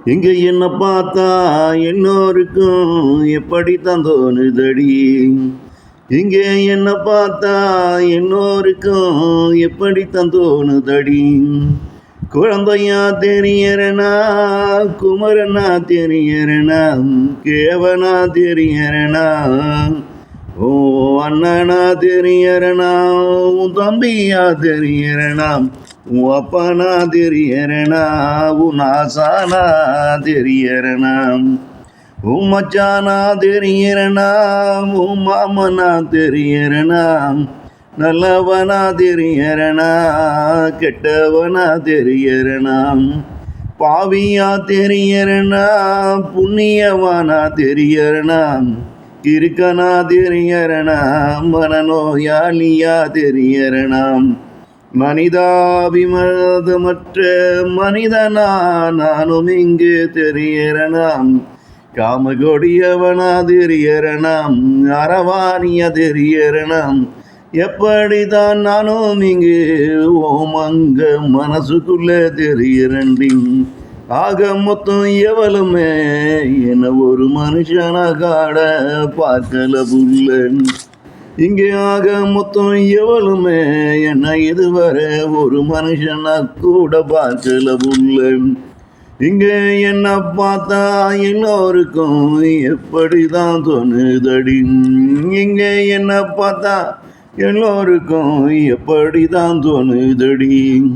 இங்க என்ன பார்த்தா எல்லோருக்கும் எப்படித்தான் தோணுதடி. இங்க என்ன பார்த்தா எல்லோருக்கும் எப்படித்தான் தோணுதடி. குழந்தையா தெரியறனா, குமரனா தெரியறனா, கேவனா தெரியறனா, ஓ அண்ணனா தெரியறனா, உன் தம்பியா தெரியறனா, உன் அப்பனா தெரியறனா, உன் ஆசானா தெரியறனா, உன் மச்சானா தெரியறனா, உன் மாமனா தெரியறனா, நல்லவனா தெரியறனா, கெட்டவனா தெரியறனா, பாவியா தெரியறனா, புண்ணியவானா தெரியறனா, இருக்கனா தெரியறனா, மனநோயாளியா தெரியறனா, மனிதாபிமதமற்ற மனிதனா நானும் இங்கு தெரியறனாம். காமகொடியவனா தெரியறனாம், அரவாணிய தெரியறனாம். எப்படிதான் நானும் இங்கு ஓமங்க மனசுக்குள்ள தெரியறண்டி. ஆக மொத்தம் எவளுமே என்ன ஒரு மனுஷனா காட பார்க்கல புள்ள. இங்கே ஆக மொத்தம் எவளுமே என்ன இதுவரை ஒரு மனுஷனா கூட பார்க்கல புள்ள. இங்கே என்ன பார்த்தா எல்லோருக்கும் எப்படிதான் தோணுதடி. இங்கே என்ன பார்த்தா எல்லோருக்கும் எப்படிதான் தோணுதடி.